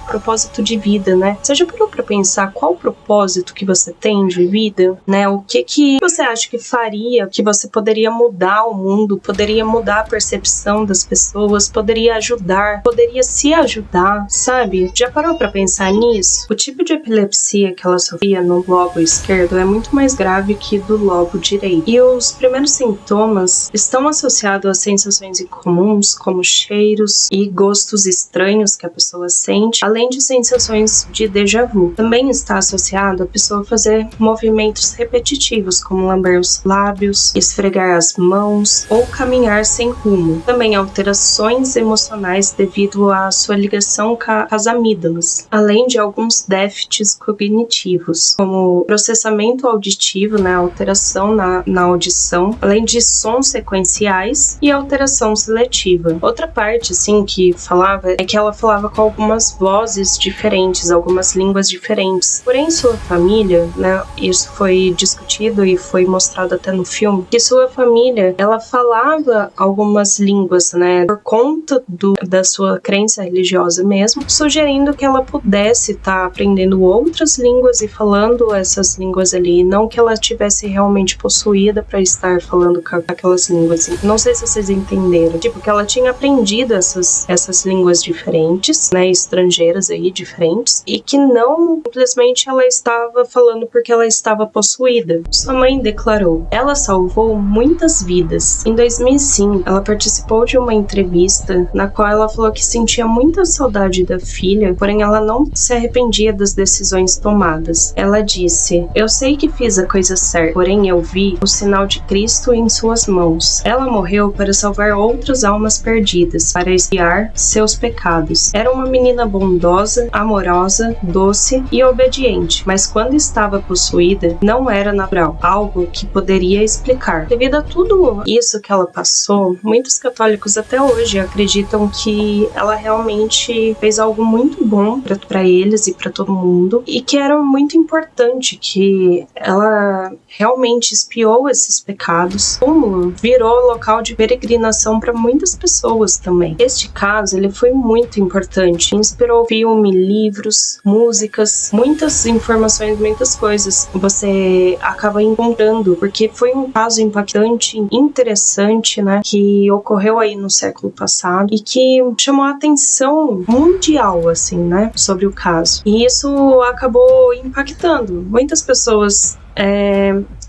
propósito de vida, né? Você já parou pra pensar qual o propósito que você tem de vida, né? O que você acha que faria, que você poderia mudar o mundo, poderia mudar a percepção das pessoas, poderia ajudar, poderia se ajudar, sabe? Já parou pra pensar nisso? O tipo de epilepsia que ela sofria no lobo esquerdo é muito mais grave que do lobo direito. E os primeiros sintomas estão associados a sensações incomuns, como cheiros e gostos estranhos que a pessoa sente, além de sensações de déjà vu. Também está associado a pessoa fazer movimentos repetitivos, como lamber os lábios, esfregar as mãos ou caminhar sem rumo. Também alterações emocionais devido à sua ligação com as amígdalas, além de alguns déficits cognitivos, como processamento auditivo, né, alteração na audição, além de sons sequenciais e alteração seletiva. Outra parte, assim, que falava é que ela falava com algumas vozes diferentes, algumas línguas diferentes. Porém, sua família, né, isso foi discutido e foi mostrado até no filme, que sua família, ela falava algumas línguas, né, por conta da sua crença religiosa mesmo, sugerindo que ela pudesse estar aprendendo outras línguas e falando essas línguas ali, não que ela tivesse realmente possuída para estar falando com aquelas línguas. Não sei se vocês entenderam, tipo, que ela tinha aprendido essas línguas diferentes, né, estrangeiras aí, diferentes, e que não simplesmente ela estava falando porque ela estava possuída. Sua mãe declarou: ela salvou muitas vidas. Em 2005, ela participou de uma entrevista na qual ela falou que sentia muita saudade da filha, porém ela não se arrependia das decisões tomadas. Ela disse: eu sei que fiz a coisa certa, porém eu vi o sinal de Cristo em suas mãos. Ela morreu para salvar outras almas perdidas, para expiar seus pecados. Era uma menina bondosa, amorosa, doce e obediente, mas quando estava possuída, não era natural, algo que poderia explicar. Devido a tudo isso que ela passou, muitos católicos até hoje acreditam que ela realmente fez algo muito bom para eles e para todo mundo, e que era muito importante, que ela realmente expiou esses pecados. Como virou local de peregrinação para muitas pessoas também. Este caso, ele foi muito importante, inspirou filme, livros, músicas, muitas informações, muitas coisas você acaba encontrando, porque foi um caso impactante, interessante, né, que ocorreu aí no século passado e que chamou a atenção mundial, assim, né, sobre o caso. E isso acabou impactando. Muitas pessoas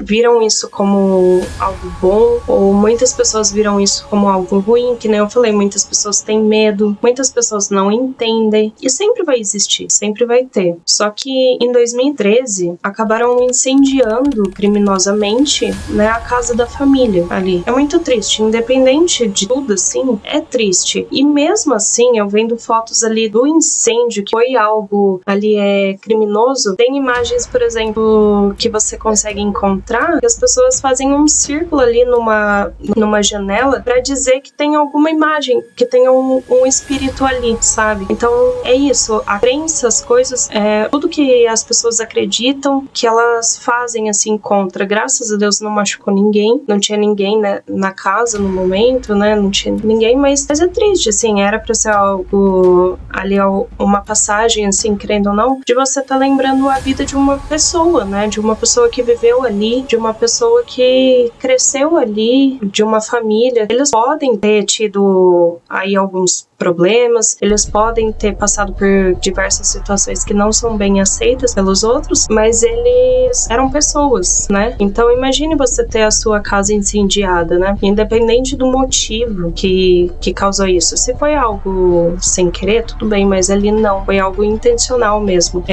viram isso como algo bom, ou muitas pessoas viram isso como algo ruim, que nem eu falei, muitas pessoas têm medo, muitas pessoas não entendem, e sempre vai existir, sempre vai ter. Só que em 2013 acabaram incendiando criminosamente, né, a casa da família ali. É muito triste, independente de tudo, assim, é triste. E mesmo assim, eu vendo fotos ali do incêndio, que foi algo ali criminoso, tem imagens, por exemplo, que você consegue encontrar, que as pessoas fazem um círculo ali numa janela para dizer que tem alguma imagem, que tem um espírito ali, sabe? Então é isso, a crença, as coisas, tudo que as pessoas acreditam, que elas fazem assim contra. Graças a Deus não machucou ninguém, não tinha ninguém, né, na casa no momento, né, não tinha ninguém, mas é triste, assim, era pra ser algo ali, uma passagem, assim, querendo ou não, de você tá lembrando a vida de uma pessoa, né, de uma pessoa que viveu ali ali de uma pessoa que cresceu ali, de uma família. Eles podem ter tido aí alguns problemas, eles podem ter passado por diversas situações que não são bem aceitas pelos outros, mas eles eram pessoas, né? Então imagine você ter a sua casa incendiada, né? Independente do motivo que causou isso. Se foi algo sem querer, tudo bem, mas ali não, foi algo intencional mesmo.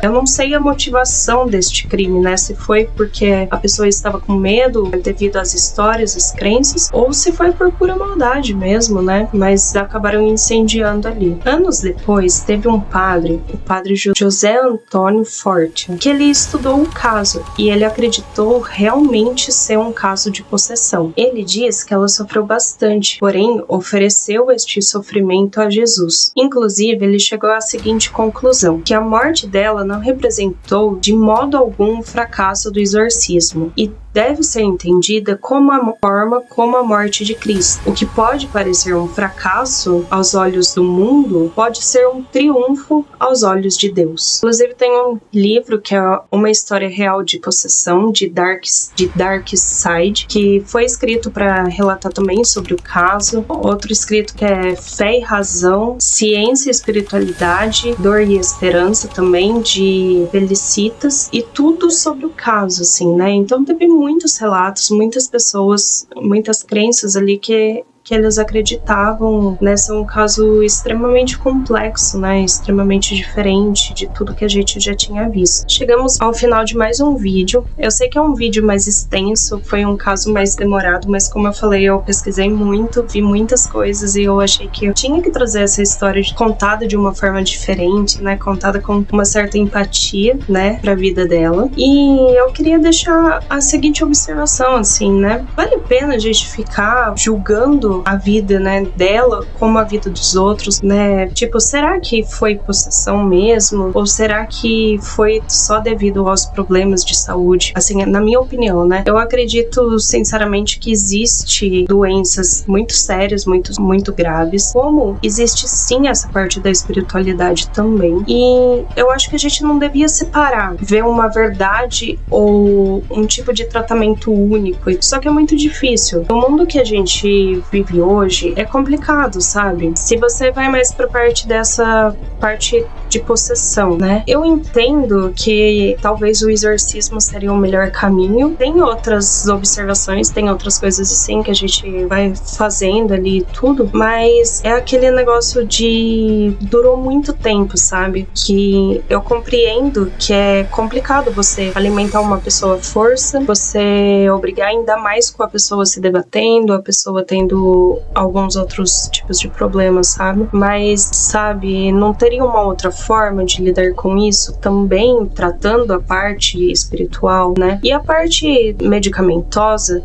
Eu não sei a motivação deste crime, né? Se foi porque a pessoa estava com medo devido às histórias, às crenças, ou se foi por pura maldade mesmo, né? Mas acabaram incendiando ali. Anos depois, teve um padre, o padre José Antônio Forte, que ele estudou o caso e ele acreditou realmente ser um caso de possessão. Ele diz que ela sofreu bastante, porém ofereceu este sofrimento a Jesus. Inclusive, ele chegou à seguinte conclusão, que a morte dela não representou de modo algum o fracasso do exorcismo e deve ser entendida como a forma como a morte de Cristo. O que pode parecer um fracasso aos olhos do mundo pode ser um triunfo aos olhos de Deus. Inclusive tem um livro que é uma história real de possessão de Dark Side, que foi escrito para relatar também sobre o caso. Outro escrito que é Fé e Razão, Ciência e Espiritualidade, Dor e Esperança também, de Felicitas, e tudo sobre o caso, assim, né? Então teve muitos relatos, muitas pessoas, muitas crenças ali que eles acreditavam, né, ser um caso extremamente complexo, né, extremamente diferente de tudo que a gente já tinha visto. Chegamos ao final de mais um vídeo. Eu sei que é um vídeo mais extenso, foi um caso mais demorado, mas como eu falei, eu pesquisei muito, vi muitas coisas e eu achei que eu tinha que trazer essa história contada de uma forma diferente, né, contada com uma certa empatia, né, pra vida dela. E eu queria deixar a seguinte observação, assim, né, vale a pena a gente ficar julgando a vida, né, dela como a vida dos outros, né? Tipo, será que foi possessão mesmo? Ou será que foi só devido aos problemas de saúde? Assim, na minha opinião, né? Eu acredito, sinceramente, que existe doenças muito sérias, muito graves, como existe sim essa parte da espiritualidade também. E eu acho que a gente não devia separar, ver uma verdade ou um tipo de tratamento único. Só que é muito difícil. No mundo que a gente vive hoje é complicado, sabe? Se você vai mais pra dessa parte de possessão, né? Eu entendo que talvez o exorcismo seria o melhor caminho. Tem outras observações, tem outras coisas assim que a gente vai fazendo ali e tudo, mas é aquele negócio de durou muito tempo, sabe? Que eu compreendo que é complicado você alimentar uma pessoa à força, você obrigar ainda mais com a pessoa se debatendo, a pessoa tendo alguns outros tipos de problemas, sabe? Mas, sabe, não teria uma outra forma de lidar com isso também tratando a parte espiritual, né? E a parte medicamentosa,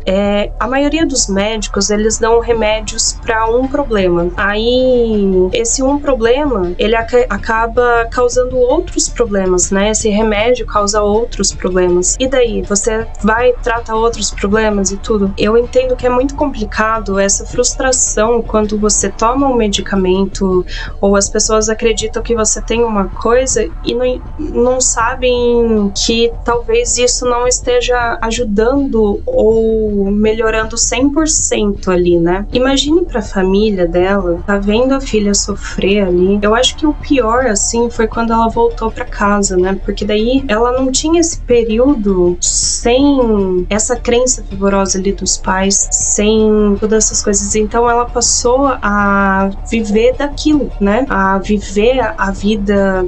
a maioria dos médicos, eles dão remédios para um problema. Aí, esse um problema, ele acaba causando outros problemas, né? Esse remédio causa outros problemas. E daí, você vai tratar outros problemas e tudo? Eu entendo que é muito complicado essa frustração quando você toma um medicamento ou as pessoas acreditam que você tem uma coisa e não sabem que talvez isso não esteja ajudando ou melhorando 100% ali, né? Imagine pra família dela, tá vendo a filha sofrer ali. Eu acho que o pior, assim, foi quando ela voltou pra casa, né? Porque daí ela não tinha esse período sem essa crença vigorosa ali dos pais, sem todas essas coisas. Então ela passou a viver daquilo, né? A viver a vida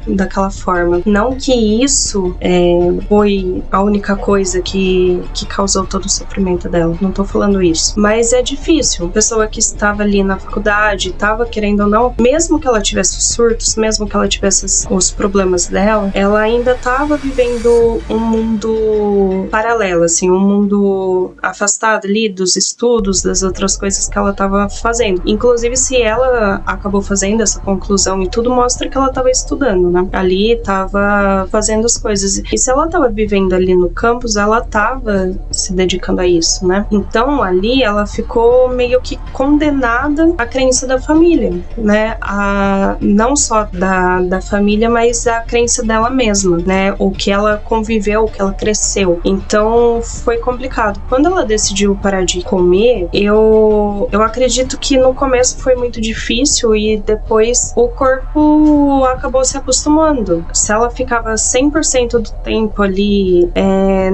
daquela forma. Não que isso foi a única coisa que causou todo o sofrimento dela. Não tô falando isso. Mas é difícil. Pessoa que estava ali na faculdade, estava querendo ou não, mesmo que ela tivesse surtos, mesmo que ela tivesse os problemas dela, ela ainda estava vivendo um mundo paralelo, assim, um mundo afastado ali dos estudos, das outras outras coisas que ela estava fazendo. Inclusive, se ela acabou fazendo essa conclusão e tudo, mostra que ela estava estudando, né? Ali estava fazendo as coisas. E se ela estava vivendo ali no campus, ela estava se dedicando a isso, né? Então, ali ela ficou meio que condenada à crença da família, né? Não só da família, mas a crença dela mesma, né? O que ela conviveu, o que ela cresceu. Então, foi complicado. Quando ela decidiu parar de comer, eu acredito que no começo foi muito difícil e depois o corpo acabou se acostumando. Se ela ficava 100% do tempo ali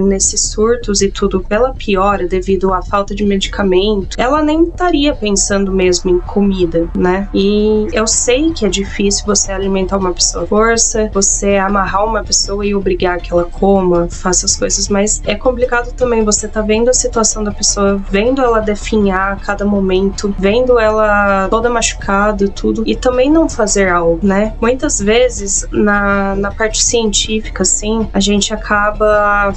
nesses surtos e tudo pela piora devido à falta de medicamento, ela nem estaria pensando mesmo em comida, né? E eu sei que é difícil você alimentar uma pessoa à força, você amarrar uma pessoa e obrigar que ela coma, faça as coisas, mas é complicado também. Você tá vendo a situação da pessoa, vendo ela definhar a cada momento, vendo ela toda machucada e tudo, e também não fazer algo, né? Muitas vezes, na parte científica, assim, a gente acaba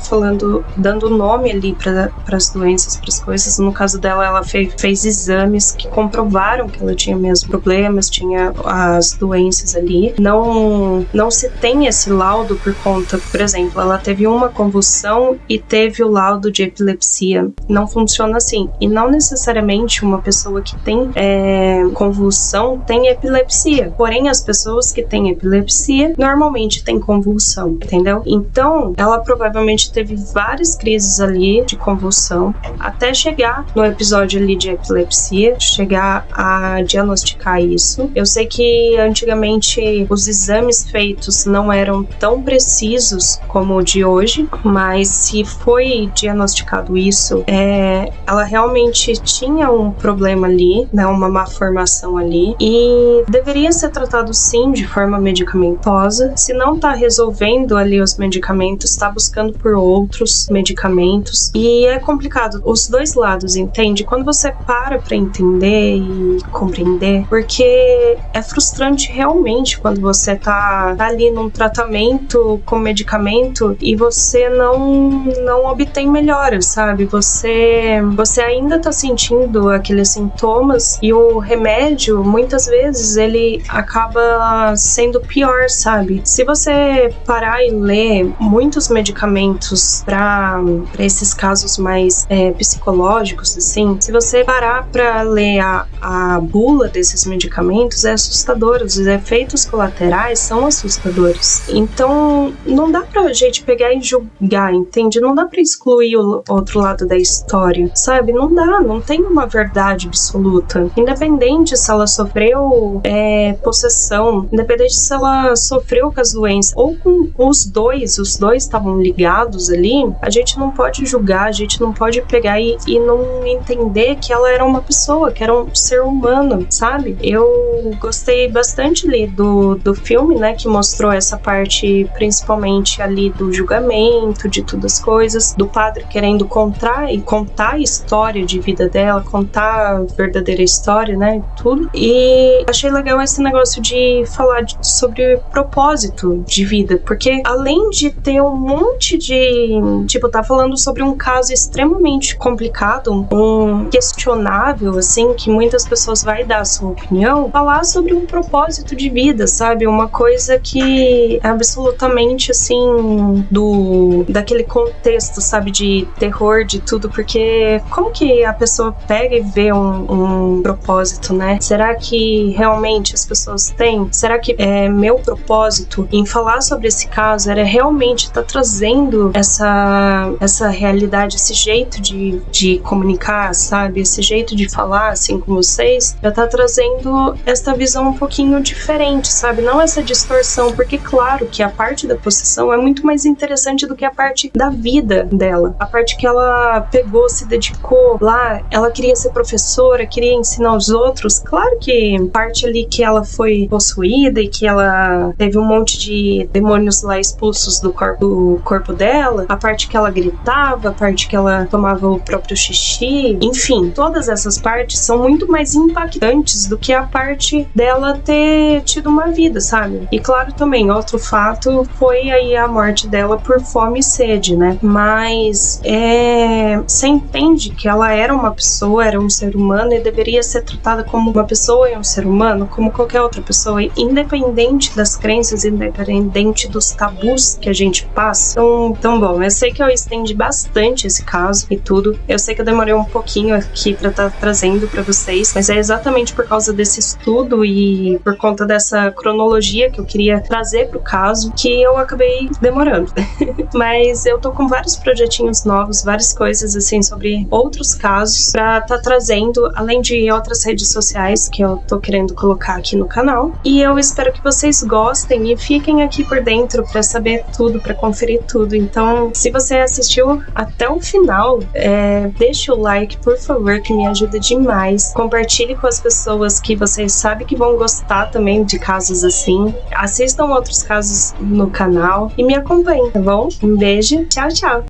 dando nome ali para as doenças, para as coisas. No caso dela, ela fez exames que comprovaram que ela tinha mesmo problemas, tinha as doenças ali. Não se tem esse laudo por conta, por exemplo, ela teve uma convulsão e teve o laudo de epilepsia. Não funciona assim. E não necessariamente uma pessoa que tem convulsão tem epilepsia. Porém, as pessoas que têm epilepsia normalmente têm convulsão, entendeu? Então, ela provavelmente teve várias crises ali de convulsão até chegar no episódio ali de epilepsia, chegar a diagnosticar isso. Eu sei que antigamente os exames feitos não eram tão precisos como o de hoje, mas se foi diagnosticado isso, ela realmente tinha um problema ali, né, uma má formação ali, e deveria ser tratado sim de forma medicamentosa. Se não tá resolvendo ali os medicamentos, tá buscando por outros medicamentos, e é complicado os dois lados, entende? Quando você para pra entender e compreender, porque é frustrante realmente quando você tá ali num tratamento com medicamento e você não obtém melhoras, sabe? Você ainda tá sentindo aqueles sintomas e o remédio, muitas vezes, ele acaba sendo pior, sabe? Se você parar e ler muitos medicamentos para esses casos mais psicológicos, assim, se você parar para ler a bula desses medicamentos, é assustador. Os efeitos colaterais são assustadores. Então, não dá pra gente pegar e julgar, entende? Não dá pra excluir o outro lado da história, sabe? Não dá, não tem uma verdade absoluta. Independente se ela sofreu possessão, independente se ela sofreu com as doenças, ou com os dois estavam ligados ali, a gente não pode julgar, a gente não pode pegar e não entender que ela era uma pessoa, que era um ser humano, sabe? Eu gostei bastante ali do filme, né, que mostrou essa parte, principalmente ali do julgamento, de todas as coisas, do padre querendo contar a história de vida dela, contar a verdadeira história, né, tudo. E achei legal esse negócio de falar sobre propósito de vida, porque além de ter um monte de, tipo, tá falando sobre um caso extremamente complicado, um questionável, assim, que muitas pessoas vai dar a sua opinião, falar sobre um propósito de vida, sabe? Uma coisa que é absolutamente, assim, daquele contexto, sabe? De terror, de tudo, porque como que a pessoa pega e vê um propósito, né? Será que realmente as pessoas têm? Será que meu propósito em falar sobre esse caso era realmente estar trazendo essa realidade, esse jeito de comunicar, sabe? Esse jeito de falar, assim, com vocês, já tá trazendo essa visão um pouquinho diferente, sabe? Não essa distorção, porque claro que a parte da possessão é muito mais interessante do que a parte da vida dela. A parte que ela pegou, se dedicou lá, ela queria ser professora, queria ensinar os outros. Claro que parte ali que ela foi possuída e que ela teve um monte de demônios lá expulsos do corpo dela, a parte que ela gritava, a parte que ela tomava o próprio xixi, enfim, todas essas partes são muito mais impactantes do que a parte dela ter tido uma vida, sabe? E claro também, outro fato foi aí a morte dela por fome e sede, né? Mas você entende que ela era uma pessoa pessoa era um ser humano e deveria ser tratada como uma pessoa e um ser humano, como qualquer outra pessoa, independente das crenças, independente dos tabus que a gente passa. Então bom, eu sei que eu estendi bastante esse caso e tudo. Eu sei que eu demorei um pouquinho aqui pra estar trazendo pra vocês, mas é exatamente por causa desse estudo e por conta dessa cronologia que eu queria trazer pro caso que eu acabei demorando. Mas eu tô com vários projetinhos novos, várias coisas assim sobre outros casos pra estar trazendo, além de outras redes sociais que eu tô querendo colocar aqui no canal. E eu espero que vocês gostem e fiquem aqui por dentro pra saber tudo, pra conferir tudo. Então, se você assistiu até o final, deixe o like, por favor, que me ajuda demais. Compartilhe com as pessoas que vocês sabem que vão gostar também de casos assim. Assistam outros casos no canal e me acompanhem, tá bom? Um beijo, tchau, tchau!